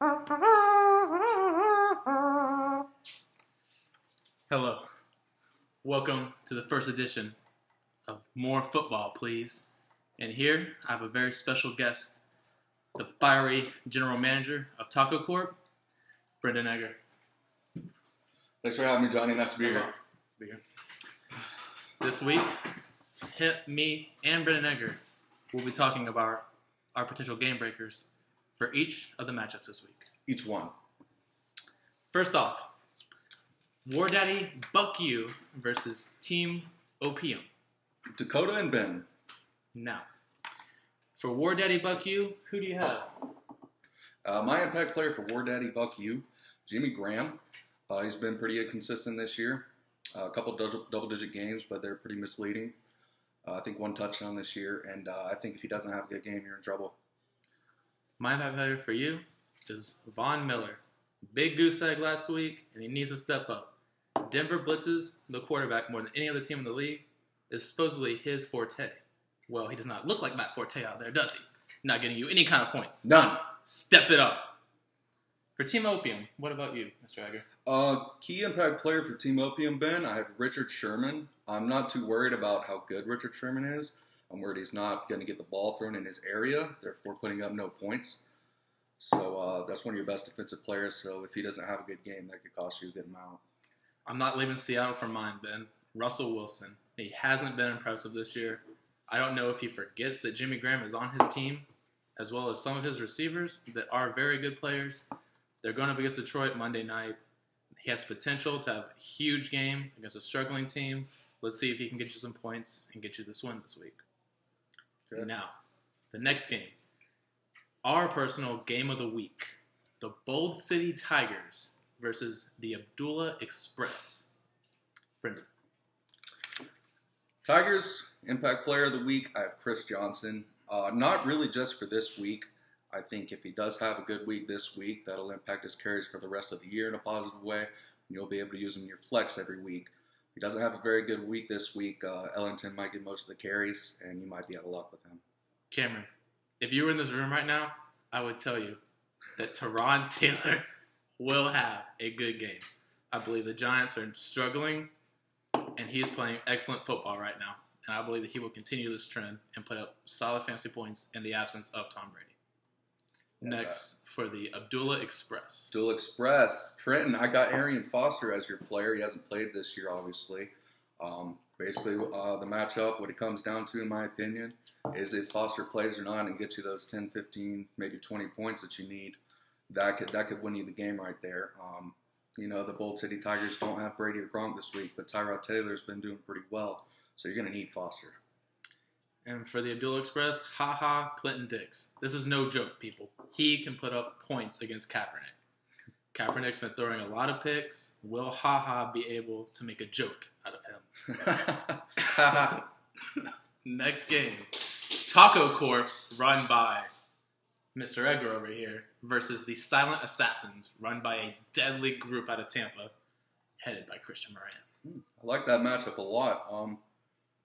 Hello. Welcome to the first edition of More Football, Please. And here I have a very special guest, the fiery general manager of Taco Corp, Brendan Egger. Thanks for having me, Johnny. Nice to be here. This week, me and Brendan Egger will be talking about our potential game breakers for each of the matchups this week. Each one. First off, War Daddy Buck You versus Team Opium. Dakota and Ben. Now, for War Daddy Buck You, who do you have? My impact player for War Daddy Buck You, Jimmy Graham. He's been pretty inconsistent this year. A couple double-digit games, but they're pretty misleading. I think one touchdown this year, and I think if he doesn't have a good game, you're in trouble. My impact player for you is Von Miller. Big goose egg last week, and he needs to step up. Denver blitzes the quarterback more than any other team in the league. Is supposedly his forte. Well, he does not look like Matt Forte out there, does he? Not getting you any kind of points. None. Step it up. For Team Opium, what about you, Mr. Egger? Key impact player for Team Opium, Ben, I have Richard Sherman. I'm not too worried about how good Richard Sherman is. I'm worried he's not going to get the ball thrown in his area, therefore putting up no points. So that's one of your best defensive players. So if he doesn't have a good game, that could cost you a good amount. I'm not leaving Seattle for mine, Ben. Russell Wilson. He hasn't been impressive this year. I don't know if he forgets that Jimmy Graham is on his team, as well as some of his receivers that are very good players. They're going up against Detroit Monday night. He has potential to have a huge game against a struggling team. Let's see if he can get you some points and get you this win this week. Good. Now, the next game. Our personal game of the week. The Bold City Tigers versus the Abdullah Express. Brendan. Tigers, impact player of the week, I have Chris Johnson. Not really just for this week. I think if he does have a good week this week, that'll impact his carries for the rest of the year in a positive way. And you'll be able to use him in your flex every week. If he doesn't have a very good week this week, Ellington might get most of the carries, and you might be out of luck with him. Cameron, if you were in this room right now, I would tell you that Teron Taylor will have a good game. I believe the Giants are struggling, and he's playing excellent football right now. And I believe that he will continue this trend and put up solid fantasy points in the absence of Tom Brady. Next, for the Abdullah Express. Abdullah Express. Trenton, I got Arian Foster as your player. He hasn't played this year, obviously. Basically, the matchup, what it comes down to, in my opinion, is if Foster plays or not and gets you those 10, 15, maybe 20 points that you need, that could win you the game right there. The Bold City Tigers don't have Brady or Gronk this week, but Tyrod Taylor's been doing pretty well, so you're going to need Foster. And for the Abdullah Express, Clinton Dix. This is no joke, people. He can put up points against Kaepernick. Kaepernick's been throwing a lot of picks. Will be able to make a joke out of him? Next game. Taco Corp, run by Mr. Edgar over here, versus the Silent Assassins, run by a deadly group out of Tampa, headed by Christian Moran. I like that matchup a lot.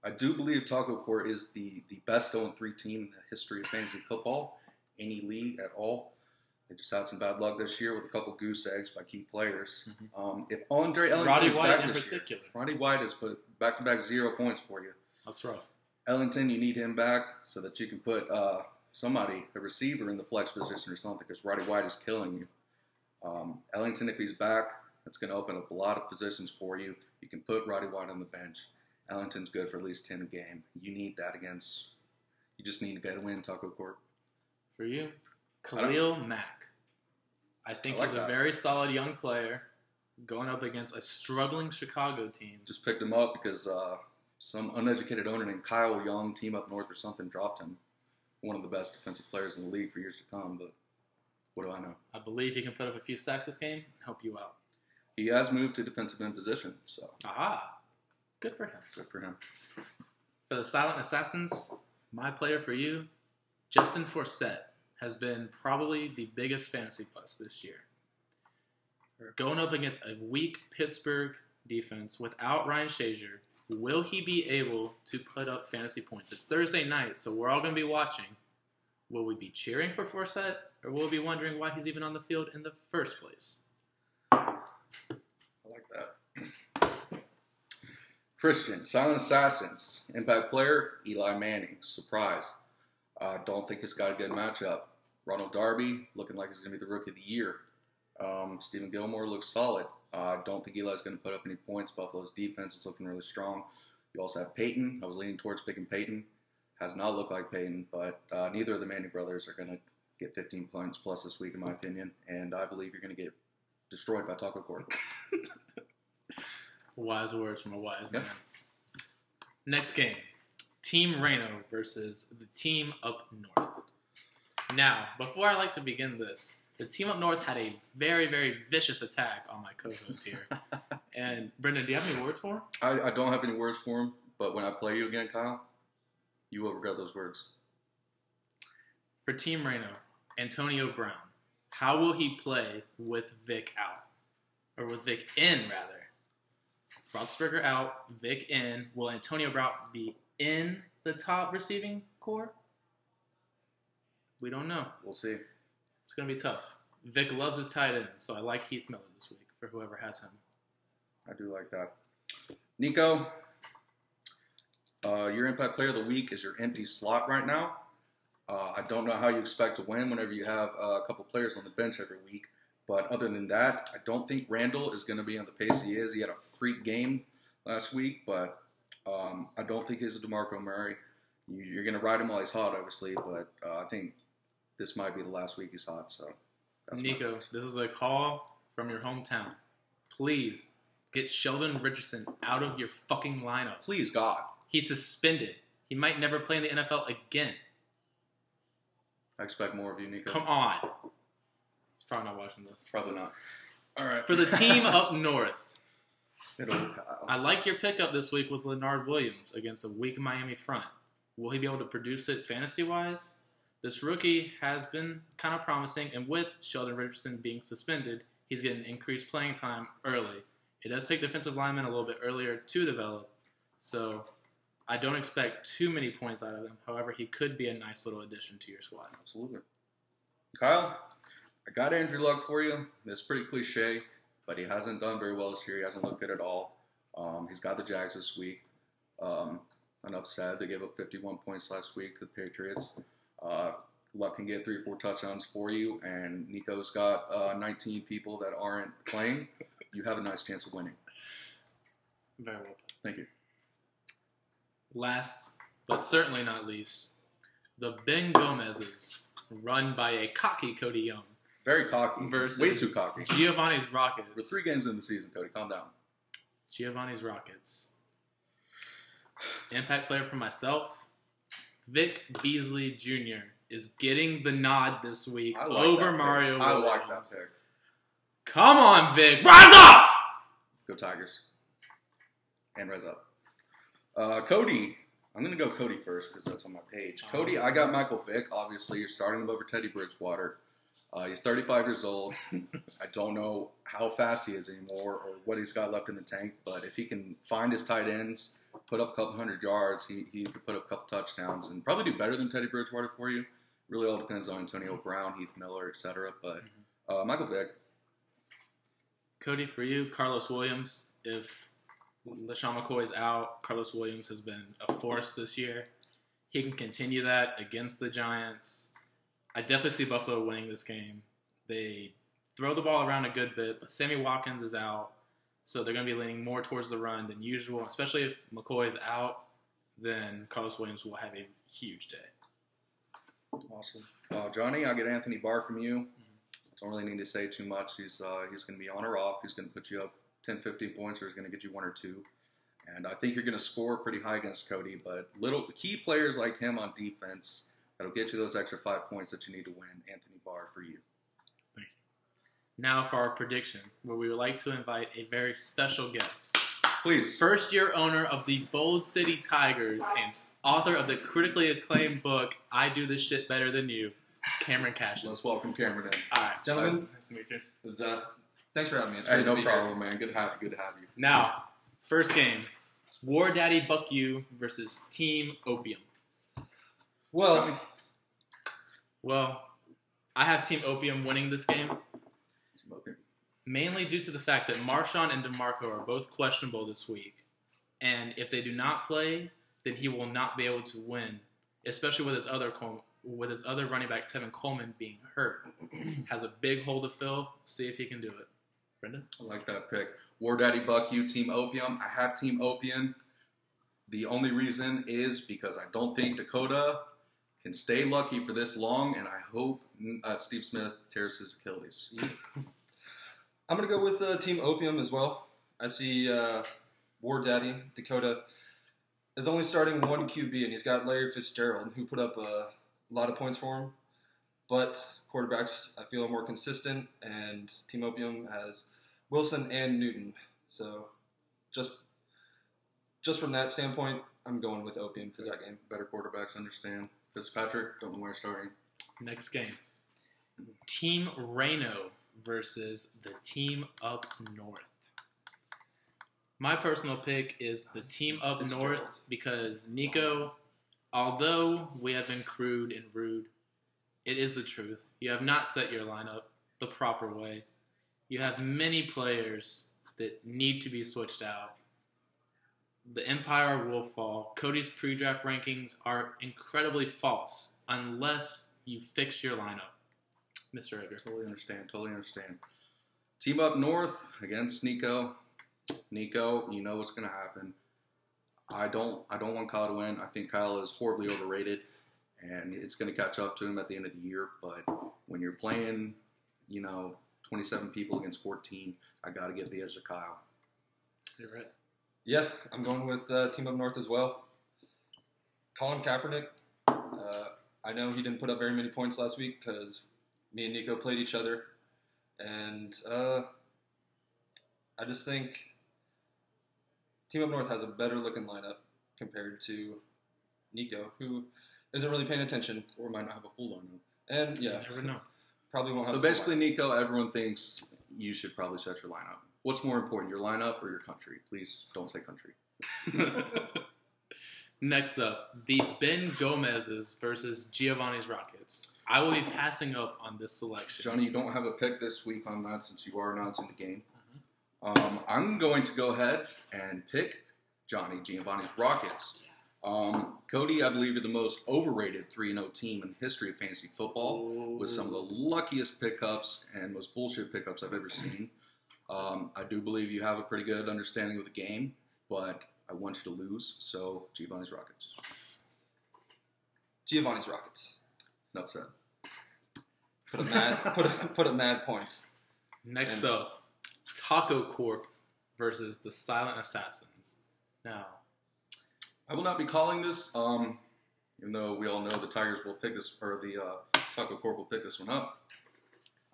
I do believe Taco Corp is the best 0-3 team in the history of fantasy football, any league at all. They just had some bad luck this year with a couple goose eggs by key players. Mm-hmm. If Andre Ellington is back this year, Roddy White has put back-to-back 0 points for you. That's rough. Ellington, you need him back so that you can put somebody, a receiver, in the flex position or something, because Roddy White is killing you. Ellington, if he's back, that's going to open up a lot of positions for you. You can put Roddy White on the bench. Ellington's good for at least 10 a game. You need that you just need to get a win, Taco Corp. For you, Khalil Mack. I think he's a very solid young player going up against a struggling Chicago team. Just picked him up because some uneducated owner named Kyle Young, team up north or something, dropped him. One of the best defensive players in the league for years to come, but what do I know? I believe he can put up a few sacks this game and help you out. He has moved to defensive end position, so. Good for him. Good for him. For the Silent Assassins, my player for you, Justin Forsett, has been probably the biggest fantasy bust this year. Going up against a weak Pittsburgh defense without Ryan Shazier, will he be able to put up fantasy points? It's Thursday night, so we're all going to be watching. Will we be cheering for Forsett, or we'll be wondering why he's even on the field in the first place. I like that. Christian, Silent Assassins, impact player, Eli Manning, surprise. Don't think he's got a good matchup. Ronald Darby, looking like he's going to be the rookie of the year. Stephen Gilmore looks solid. Don't think Eli's going to put up any points. Buffalo's defense is looking really strong. You also have Peyton. I was leaning towards picking Peyton. Has not looked like Peyton, but neither of the Manning brothers are going to get 15 points plus this week, in my opinion. And I believe you're going to get destroyed by Taco Court. Wise words from a wise man. Next game, Team Reno versus the Team Up North. Now, before I like to begin this, the Team Up North had a very, very vicious attack on my co-host here. And Brendan, do you have any words for him? I don't have any words for him, but when I play you again, Kyle, you will regret those words. For Team Reno, Antonio Brown. How will he play with Vic out? Or with Vic in, rather. Roethlisberger out, Vic in. Will Antonio Brown be in the top receiving core? We don't know. We'll see. It's going to be tough. Vic loves his tight ends, so I like Heath Miller this week for whoever has him. I do like that. Nico, your impact player of the week is your empty slot right now. I don't know how you expect to win whenever you have a couple players on the bench every week. But other than that, I don't think Randall is going to be on the pace he is. He had a freak game last week, but I don't think he's a DeMarco Murray. You're going to ride him while he's hot, obviously, but I think this might be the last week he's hot. So, Nico, this is a call from your hometown. Please get Sheldon Richardson out of your fucking lineup. Please, God. He's suspended. He might never play in the NFL again. I expect more of you, Nico. Come on. He's probably not watching this. Probably not. All right. For the Team Up North, Kyle. I like your pickup this week with Leonard Williams against a weak Miami front. Will he be able to produce it fantasy-wise? This rookie has been kind of promising, and with Sheldon Richardson being suspended, he's getting increased playing time early. It does take defensive linemen a little bit earlier to develop, so I don't expect too many points out of him. However, he could be a nice little addition to your squad. Absolutely. Kyle, I got Andrew Luck for you. It's pretty cliche, but he hasn't done very well this year. He hasn't looked good at all. He's got the Jags this week. Enough said. They gave up 51 points last week to the Patriots. Luck can get 3 or 4 touchdowns for you, and Nico's got 19 people that aren't playing. You have a nice chance of winning. Very well done. Thank you. Last, but certainly not least, the Ben Gomez's run by a cocky Cody Young. Very cocky. Versus way too cocky. Giovanni's Rockets. We're 3 games in the season, Cody. Calm down. Giovanni's Rockets. Impact player for myself, Vic Beasley Jr. is getting the nod this week over Mario Williams. I like that pick. Come on, Vic. Rise up! Go Tigers. And rise up. Cody. I'm going to go Cody first because that's on my page. Cody, I got Michael Vick. Obviously, you're starting him over Teddy Bridgewater. He's 35 years old. I don't know how fast he is anymore or what he's got left in the tank, but if he can find his tight ends, put up a couple hundred yards, he could put up a couple touchdowns and probably do better than Teddy Bridgewater for you. Really all depends on Antonio Brown, Heath Miller, etc. But Michael Vick. Cody, for you, Carlos Williams. If LaShawn McCoy's out, Carlos Williams has been a force this year. He can continue that against the Giants. I definitely see Buffalo winning this game. They throw the ball around a good bit, but Sammy Watkins is out, so they're going to be leaning more towards the run than usual. Especially if McCoy is out, then Carlos Williams will have a huge day. Awesome. Johnny, I'll get Anthony Barr from you. Don't really need to say too much. He's going to be on or off. He's going to put you up 10, 15 points, or he's going to get you 1 or 2. And I think you're going to score pretty high against Cody, but little key players like him on defense that'll get you those extra 5 points that you need to win. Anthony Barr for you. Thank you. Now for our prediction, where we would like to invite a very special guest. Please. First-year owner of the Bold City Tigers and author of the critically acclaimed book, I Do This Shit Better Than You, Cameron Cashin. Let's welcome Cameron in. All right, Gentlemen. Nice to meet you. Thanks for having me. It's Hey, great to no be problem, man. Good to have you. Now, first game, War Daddy Buck You versus Team Opium. Well, I have Team Opium winning this game, Okay. mainly due to the fact that Marshawn and DeMarco are both questionable this week. And if they do not play, then he will not be able to win, especially with his other running back, Tevin Coleman, being hurt. Has a big hole to fill. See if he can do it. Brendan? I like that pick. War Daddy Buck, you Team Opium. I have Team Opium. The only reason is because I don't think Dakota can stay lucky for this long, and I hope Steve Smith tears his Achilles. I'm going to go with Team Opium as well. I see War Daddy, Dakota, is only starting one QB, and he's got Larry Fitzgerald, who put up a lot of points for him. But quarterbacks, I feel, are more consistent, and Team Opium has Wilson and Newton. So just from that standpoint, I'm going with Opium for that game. Better quarterbacks understand. Fitzpatrick, don't know where you're starting. Next game. Team Reno versus the Team Up North. My personal pick is the Team Up North because Nico, although we have been crude and rude, it is the truth. You have not set your lineup the proper way. You have many players that need to be switched out. The Empire will fall. Cody's pre-draft rankings are incredibly false unless you fix your lineup. Mr. Edgar. Totally understand. Team Up North against Nico. Nico, you know what's going to happen. I don't want Kyle to win. I think Kyle is horribly overrated, and it's going to catch up to him at the end of the year. But when you're playing, 27 people against 14, I got to give the edge to Kyle. You're right. Yeah, I'm going with Team Up North as well. Colin Kaepernick, I know he didn't put up very many points last week because me and Nico played each other. And I just think Team Up North has a better looking lineup compared to Nico, who isn't really paying attention. Or might not have a full lineup. And, yeah. You never know. Probably won't have So a full basically, lineup. Nico, everyone thinks you should probably set your lineup. What's more important, your lineup or your country? Please don't say country. Next up, the Ben Gomez's versus Giovanni's Rockets. I will be passing up on this selection. Johnny, you don't have a pick this week on that since you are announcing the game. I'm going to go ahead and pick Giovanni's Rockets. Cody, I believe you're the most overrated 3-0 team in the history of fantasy football with some of the luckiest pickups and most bullshit pickups I've ever seen. I do believe you have a pretty good understanding of the game, but I want you to lose, so Giovanni's Rockets. Giovanni's Rockets. Enough said. Put up mad points. Next up, Taco Corp versus the Silent Assassins. Now, I will not be calling this, even though we all know the Tigers will pick this, or the Taco Corp will pick this one up.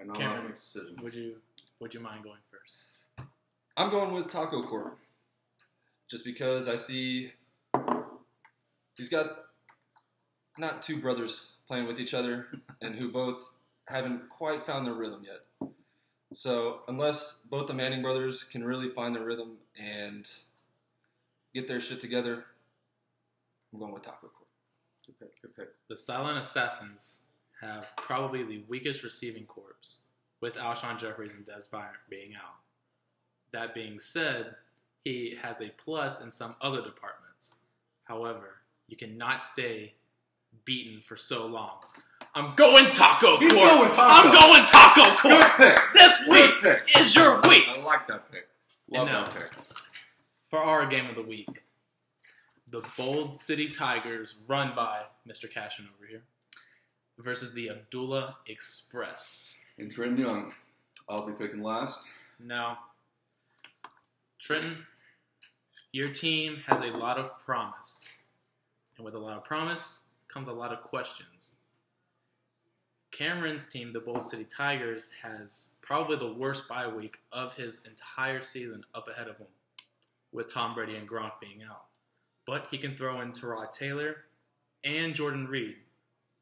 I know how to make a decision. Would you mind going first? I'm going with Taco Corp. Just because I see he's got not two brothers playing with each other and who both haven't quite found their rhythm yet. So unless both the Manning brothers can really find their rhythm and get their shit together, I'm going with Taco Corp. Good pick. The Silent Assassins have probably the weakest receiving corps, with Alshon Jeffries and Des Bryant being out. That being said, he has a plus in some other departments. However, you cannot stay beaten for so long. I'm going Taco Corp. He's going Taco. I'm going Taco Corp. Good pick. This week Good pick. is your week. I like that pick. Love And now, that pick. for our game of the week, the Bold City Tigers, run by Mr. Cashin over here, versus the Abdullah Express. And Trenton Young, I'll be picking last. Now, Trenton, your team has a lot of promise. And with a lot of promise comes a lot of questions. Cameron's team, the Bold City Tigers, has probably the worst bye week of his entire season up ahead of him, with Tom Brady and Gronk being out. But he can throw in Tyrod Taylor and Jordan Reed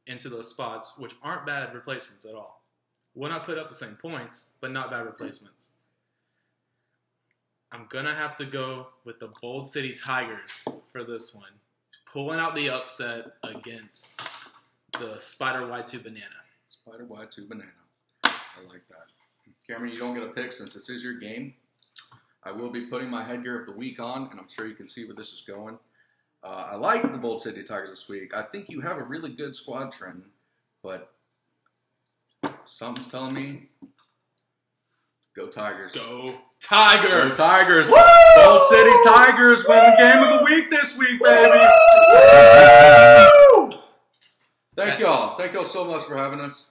into those spots, which aren't bad replacements at all. Will not put up the same points, but not bad replacements. I'm going to have to go with the Bold City Tigers for this one, pulling out the upset against the Spider Y2 Banana. Spider Y2 banana. I like that. Cameron, you don't get a pick since this is your game. I will be putting my headgear of the week on, and I'm sure you can see where this is going. I like the Bold City Tigers this week. I think you have a really good squad, Trenton, but something's telling me go Tigers. Go Tigers! Go Tigers! Woo! Bold City Tigers win the game of the week this week, baby! Woo! Thank y'all. Thank y'all so much for having us.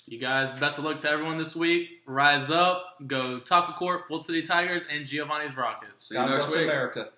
You guys, best of luck to everyone this week. Rise up, go Taco Corp, Bold City Tigers, and Giovanni's Rockets. See you God next bless week. America.